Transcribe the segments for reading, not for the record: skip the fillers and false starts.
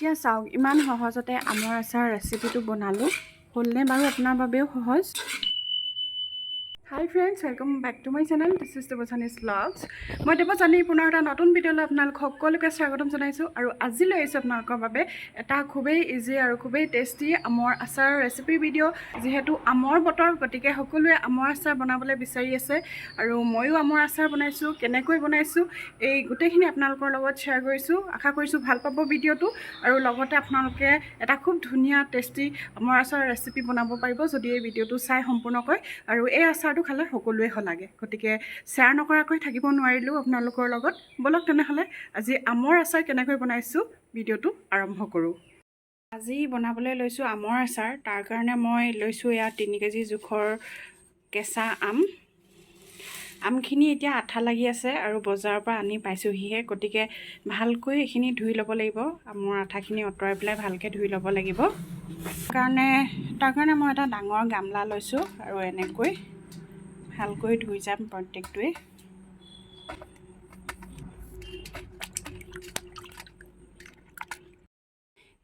এতিয়া চাওক ইমান সহজতে আমৰ আচাৰ ৰেচিপিটো বনালোঁ হ'লনে বাৰু আপোনাৰ বাবেও সহজ hi friends welcome back to my channel this is Debjani's blogs মই দেবজানি পুনৰ এটা নতুন ভিডিঅ'লৈ আপোনালোক সকলোকে স্বাগতম জনাইছোঁ আৰু আজি লৈ আহিছোঁ আপোনালোকৰ বাবে এটা খুবেই ইজি আৰু খুবেই টেষ্টি আমৰ আচাৰ ৰেচিপি ভিডিঅ' যিহেতু আমৰ বতৰ গতিকে সকলোৱে আমৰ আচাৰ বনাবলৈ বিচাৰি আছে আৰু ময়ো আমৰ আচাৰ বনাইছোঁ কেনেকৈ বনাইছোঁ এই গোটেইখিনি আপোনালোকৰ লগত শ্বেয়াৰ কৰিছোঁ আশা কৰিছোঁ ভাল পাব ভিডিঅ'টো আৰু লগতে আপোনালোকে এটা খুব ধুনীয়া টেষ্টি আমৰ আচাৰ ৰেচিপি বনাব পাৰিব যদি এই ভিডিঅ'টো চাই সম্পূৰ্ণকৈ আৰু এই আচাৰটো খালে সকলোৱে লাগে গতিকে শ্বেয়াৰ নকৰাকৈ থাকিব নোৱাৰিলোঁ আপোনালোকৰ লগত বলক তেনেহ'লে আজি আমৰ আচাৰ কেনেকৈ বনাইছোঁ ভিডিঅ'টো আৰম্ভ কৰোঁ আজি বনাবলৈ লৈছোঁ আমৰ আচাৰ তাৰ কাৰণে মই লৈছোঁ এয়া 3 কেজি জোখৰ কেঁচা আমখিনি এতিয়া আঠা লাগি আছে আৰু বজাৰৰ পৰা আনি পাইছোঁহিহে গতিকে ভালকৈ এইখিনি ধুই ল'ব লাগিব আমৰ আঠাখিনি অঁতৰাই পেলাই ভালকৈ ধুই ল'ব লাগিব তাৰ কাৰণে মই এটা ডাঙৰ গামলা লৈছোঁ আৰু এনেকৈ ভালকৈ ধুই যাম প্ৰত্যেকটোৱে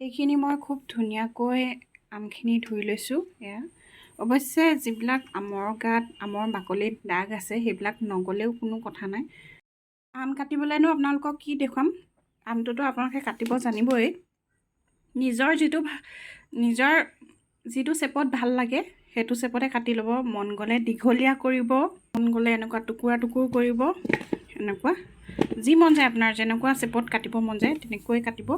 এইখিনি মই খুব ধুনীয়াকৈ আমখিনি ধুই লৈছোঁ এয়া অৱশ্যে যিবিলাক আমৰ গাত আমৰ বাকলিত দাগ আছে সেইবিলাক নগ'লেও কোনো কথা নাই আম কাটিবলৈনো আপোনালোকক কি দেখুৱাম আমটোতো আপোনালোকে কাটিব জানিবই নিজৰ যিটো চেপত ভাল লাগে সেইটো চেপতে কাটি ল'ব মন গ'লে দীঘলীয়া কৰিব মন গ'লে এনেকুৱা টুকুৰা কৰিব এনেকুৱা যি মন যায় আপোনাৰ যেনেকুৱা চেপত কাটিব মন যায় তেনেকৈ কাটিব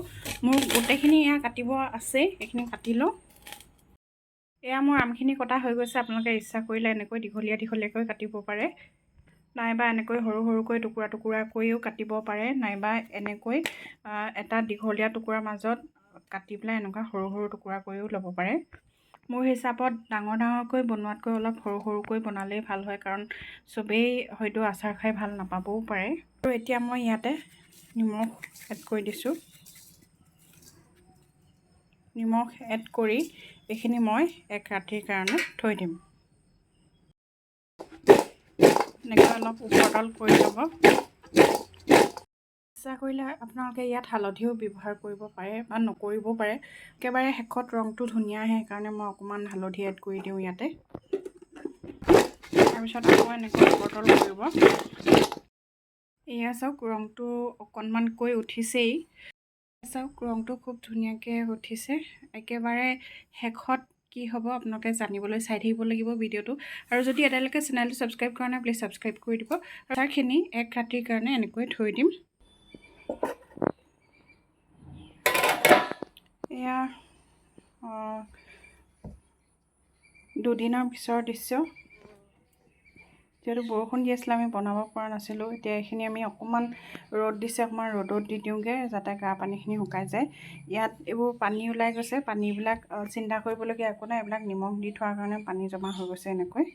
মোৰ গোটেইখিনি এয়া কাটিব আছে এইখিনি কাটি লওঁ এয়া মোৰ আমখিনি কটা হৈ গৈছে আপোনালোকে ইচ্ছা কৰিলে এনেকৈ দীঘলীয়াকৈ কাটিব পাৰে নাইবা এনেকৈ সৰুকৈ টুকুৰা কৰিও কাটিব পাৰে নাইবা এনেকৈ এটা দীঘলীয়া টুকুৰাৰ মাজত কাটি পেলাই এনেকুৱা সৰু টুকুৰা কৰিও ল'ব পাৰে মোৰ হিচাপত ডাঙৰকৈ বনোৱাতকৈ অলপ সৰুকৈ বনালেই ভাল হয় কাৰণ চবেই হয়তো আচাৰ খাই ভাল নাপাবও পাৰে আৰু এতিয়া মই ইয়াতে নিমখ এড কৰি দিছোঁ নিমখ এড কৰি এইখিনি মই এক ৰাতিৰ কাৰণে থৈ দিম এনেকৈ অলপ ওপৰতল কৰি ল'ব ইচ্ছা কৰিলে আপোনালোকে ইয়াত হালধিও ব্যৱহাৰ কৰিব পাৰে বা নকৰিব পাৰে একেবাৰে শেষত ৰংটো ধুনীয়া আহে সেইকাৰণে মই অকণমান হালধি এড কৰি দিওঁ ইয়াতে তাৰপিছত আকৌ এনেকৈ ওপৰতল কৰিব এয়া চাওক ৰংটো অকণমানকৈ উঠিছেই চাওক ৰংটো খুব ধুনীয়াকৈ উঠিছে একেবাৰে শেষত কি হ'ব আপোনালোকে জানিবলৈ চাই থাকিব লাগিব ভিডিঅ'টো আৰু যদি এতিয়ালৈকে চেনেলটো ছাবস্ক্ৰাইব কৰা নাই প্লিজ ছাবস্ক্ৰাইব কৰি দিব আচাৰখিনি এক ৰাতিৰ কাৰণে এনেকৈ থৈ দিম এয়া 2 দিনৰ পিছৰ দৃশ্য যিহেতু বৰষুণ দি আছিলে আমি বনাব পৰা নাছিলোঁ এতিয়া এইখিনি আমি অকণমান ৰ'দ দিছে অকণমান ৰ'দত দি দিওঁগৈ যাতে গা পানীখিনি শুকাই যায় ইয়াত এইবোৰ পানী ওলাই গৈছে পানীবিলাক চিন্তা কৰিবলগীয়া একো নাই এইবিলাক নিমখ দি থোৱাৰ কাৰণে পানী জমা হৈ গৈছে এনেকৈ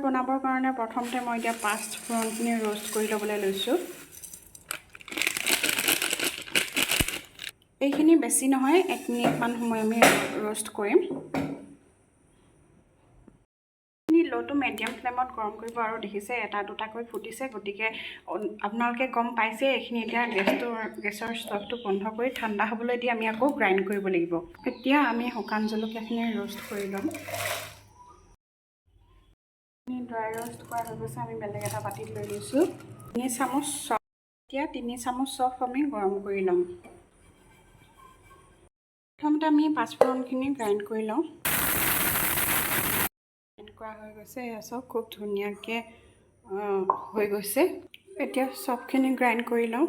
বনাবৰ কাৰণে প্ৰথমতে মই এতিয়া 5 ফোৰণখিনি ৰোষ্ট কৰি ল'বলৈ লৈছোঁ এইখিনি বেছি নহয় 1 মিনিটমান সময় আমি ৰোষ্ট কৰিম লটো মিডিয়াম ফ্লেমত গৰম কৰিব আৰু দেখিছে এটা দুটাকৈ ফুটিছে গতিকে আপোনালোকে গম পাইছে এইখিনি এতিয়া গেছৰ ষ্টভটো বন্ধ কৰি ঠাণ্ডা হ'বলৈ দি আমি আকৌ গ্ৰাইণ্ড কৰিব লাগিব এতিয়া আমি শুকান জলকীয়াখিনি ৰোষ্ট কৰি ল'ম ড্ৰাই ৰোষ্ট কৰা হৈ গৈছে আমি বেলেগ এটা বাটিত লৈ লৈছোঁ 3 চামুচ চফ এতিয়া 3 চামুচ চফ আমি গৰম কৰি ল'ম প্ৰথমতে আমি পাঁচফোৰণখিনি গ্ৰাইণ্ড কৰি লওঁ গ্ৰাইণ্ড কৰা হৈ গৈছে এয়া চব খুব ধুনীয়াকৈ হৈ গৈছে এতিয়া চফখিনি গ্ৰাইণ্ড কৰি লওঁ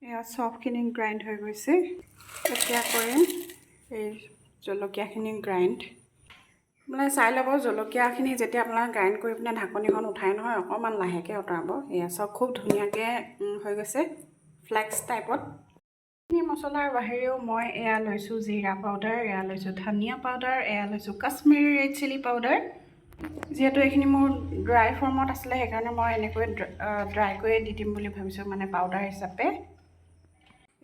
এয়া চফখিনি গ্ৰাইণ্ড হৈ গৈছে এতিয়া কৰিম এই জলকীয়াখিনি গ্ৰাইণ্ড মানে চাই ল'ব জলকীয়াখিনি যেতিয়া আপোনাৰ গ্ৰাইণ্ড কৰি পিনে ঢাকনিখন উঠাই নহয় অকণমান লাহেকৈ আঁতৰাব এয়া চব খুব ধুনীয়াকৈ হৈ গৈছে ফ্লেক্স টাইপত এই মছলাৰ বাহিৰেও মই এয়া লৈছোঁ জিৰা পাউডাৰ এয়া লৈছোঁ ধনিয়া পাউডাৰ এয়া লৈছোঁ কাশ্মীৰী ৰেড চিলি পাউডাৰ যিহেতু এইখিনি মোৰ ড্ৰাই ফৰ্মত আছিলে সেইকাৰণে মই এনেকৈ ড্ৰাই কৰি দি দিম বুলি ভাবিছোঁ মানে পাউডাৰ হিচাপে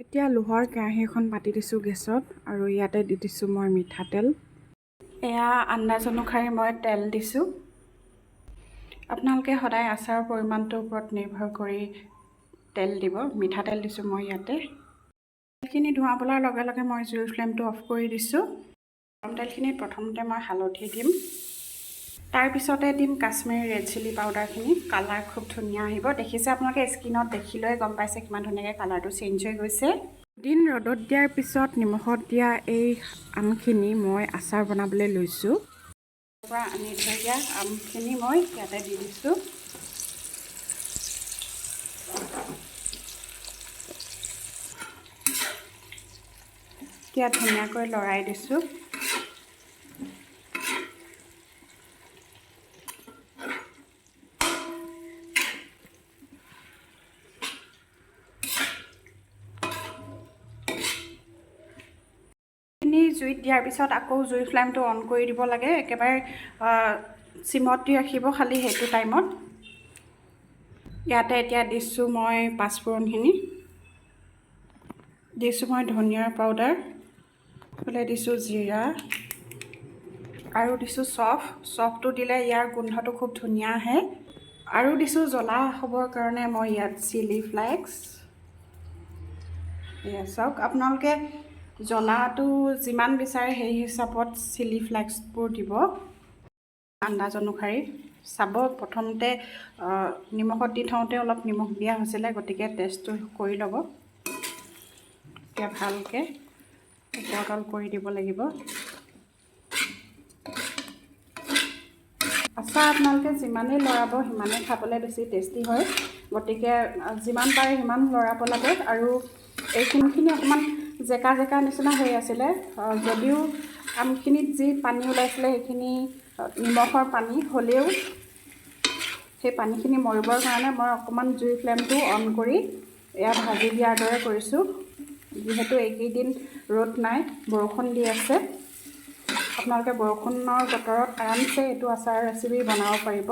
এতিয়া লোহাৰ কেৰাহী এখন পাতি দিছোঁ গেছত আৰু ইয়াতে দি দিছোঁ মই মিঠাতেল। এয়া আন্দাজ অনুসাৰে মই তেল দিছোঁ। আপোনালোকে সদায় আচাৰৰ পৰিমাণটোৰ ওপৰত নিৰ্ভৰ কৰি তেল দিব। মিঠাতেল দিছোঁ মই ইয়াতে। তেলখিনি ধোঁৱা পলাৰ লগে লগে মই জুইৰ ফ্লেমটো অফ কৰি দিছোঁ। গৰম তেলখিনিত প্ৰথমতে মই হালধি দিম, তাৰপিছতে দিম কাশ্মীৰী ৰেড চিলি পাউডাৰখিনি। কালাৰ খুব ধুনীয়া আহিব। দেখিছে আপোনালোকে স্কিনত দেখিলৈ গম পাইছে কিমান ধুনীয়াকৈ কালাৰটো চেঞ্জ হৈ গৈছে। দিন ৰ'দত দিয়াৰ পিছত নিমখত দিয়া এই আমখিনি মই আচাৰ বনাবলৈ লৈছোঁ। তাৰ পৰা আনি থৈ দিয়া আমখিনি মই ইয়াতে দি দিছোঁ। এতিয়া ধুনীয়াকৈ লৰাই দিছোঁ। জুইত দিয়াৰ পিছত আকৌ জুইৰ ফ্লেমটো অন কৰি দিব লাগে। একেবাৰে চিমত দি ৰাখিব খালি সেইটো টাইমত। ইয়াতে এতিয়া দিছোঁ মই পাঁচফোৰণখিনি, দিছোঁ মই ধনিয়াৰ পাউডাৰ, এইফালে দিছোঁ জিৰা আৰু দিছোঁ চফটো দিলে ইয়াৰ গোন্ধটো খুব ধুনীয়া আহে। আৰু দিছোঁ জ্বলা হ'বৰ কাৰণে মই ইয়াত চিলি ফ্লেক্স। এয়া চাওক, আপোনালোকে জ্বলাটো যিমান বিচাৰে সেই হিচাপত চিলি ফ্লেক্সবোৰ দিব আন্দাজ অনুসৰি। চাব প্ৰথমতে নিমখত দি থওঁতে অলপ নিমখ দিয়া হৈছিলে, গতিকে টেষ্টটো কৰি ল'ব। এতিয়া ভালকৈ উপৰতল কৰি দিব লাগিব। আচাৰ আপোনালোকে যিমানেই লৰাব সিমানেই খাবলৈ বেছি টেষ্টি হয়, গতিকে যিমান পাৰে সিমান লৰাব লাগে। আৰু এইখিনি অকণমান জেকা জেকা নিচিনা হৈ আছিলে, যদিও আমখিনিত যি পানী ওলাইছিলে সেইখিনি নিমখৰ পানী হ'লেও সেই পানীখিনি মৰিবৰ কাৰণে মই অকণমান জুইৰ ফ্লেমটো অন কৰি এয়া ভাজি দিয়াৰ দৰে কৰিছোঁ। যিহেতু এইকেইদিন ৰ'দ নাই, বৰষুণ দি আছে, আপোনালোকে বৰষুণৰ বতৰত আৰামছে এইটো আচাৰ ৰেচিপি বনাব পাৰিব।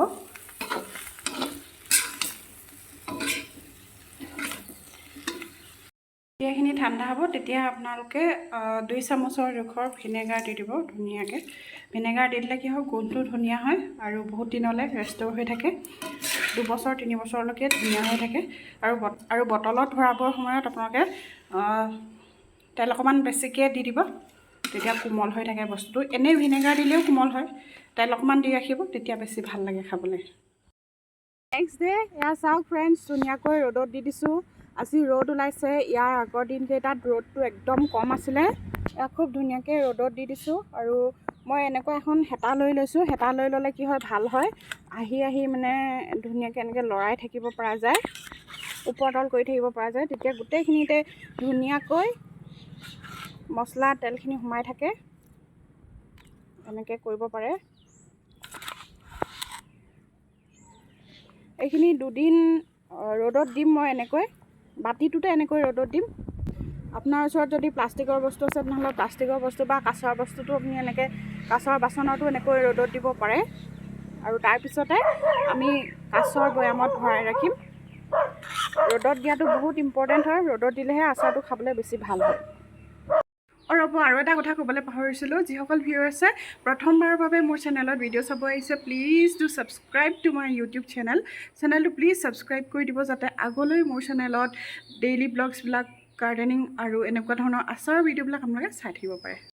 এইখিনি ঠাণ্ডা হ'ব, তেতিয়া আপোনালোকে 2 চামুচৰ জোখৰ ভিনেগাৰ দি দিব ধুনীয়াকৈ। ভিনেগাৰ দি দিলে কি হয়, গোন্ধটো ধুনীয়া হয় আৰু বহুত দিনলৈ ৰেষ্ট'ৰ হৈ থাকে। 2 বছৰ 3 বছৰলৈকে ধুনীয়া হৈ থাকে। আৰু বটলত ভৰাবৰ সময়ত আপোনালোকে তেল অকণমান বেছিকৈ দি দিব, তেতিয়া কোমল হৈ থাকে বস্তুটো। এনেই ভিনেগাৰ দিলেও কোমল হয়, তেল অকণমান দি ৰাখিব, তেতিয়া বেছি ভাল লাগে খাবলৈ। নেক্সট ডে এয়া চাওক ফ্ৰেণ্ডছ, ধুনীয়াকৈ ৰ'দত দি দিছোঁ। আজি ৰ'দ ওলাইছে, ইয়াৰ আগৰ দিনকেইটাত ৰ'দটো একদম কম আছিলে। এয়া খুব ধুনীয়াকৈ ৰ'দত দি দিছোঁ। আৰু মই এনেকুৱা এখন হেতা লৈ লৈছোঁ। হেতা লৈ ল'লে কি হয়, ভাল হয়, আহি মানে ধুনীয়াকৈ এনেকৈ লৰাই থাকিব পৰা যায়, ওপৰতল কৰি থাকিব পৰা যায়। তেতিয়া গোটেইখিনিতে ধুনীয়াকৈ মছলা তেলখিনি সোমাই থাকে। এনেকৈ কৰিব পাৰে। এইখিনি 2 দিন ৰ'দত দিম মই এনেকৈ, বাতিটোতে এনেকৈ ৰ'দত দিম। আপোনাৰ ওচৰত যদি প্লাষ্টিকৰ বস্তু আছে তেনেহ'লে প্লাষ্টিকৰ বস্তু বা কাঁচৰ বস্তুটো আপুনি এনেকৈ কাঁচৰ বাচনতো এনেকৈ ৰ'দত দিব পাৰে। আৰু তাৰপিছতে আমি কাঁচৰ বৈয়ামত ভৰাই ৰাখিম। ৰ'দত দিয়াটো বহুত ইম্পৰ্টেণ্ট হয়, ৰ'দত দিলেহে আচাৰটো খাবলৈ বেছি ভাল হয়। ৰ'ব, আৰু এটা কথা ক'বলৈ পাহৰিছিলোঁ। যিসকল ভিউৱাৰ আছে প্ৰথমবাৰৰ বাবে মোৰ চেনেলত ভিডিঅ' চাব আহিছে, please do subscribe to my YouTube চেনেলটো প্লিজ ছাবস্ক্ৰাইব কৰি দিব, যাতে আগলৈ মোৰ চেনেলত ডেইলি ব্লগছবিলাক, গাৰ্ডেনিং আৰু এনেকুৱা ধৰণৰ আচাৰৰ ভিডিঅ'বিলাক আপোনালোকে চাই থাকিব পাৰে।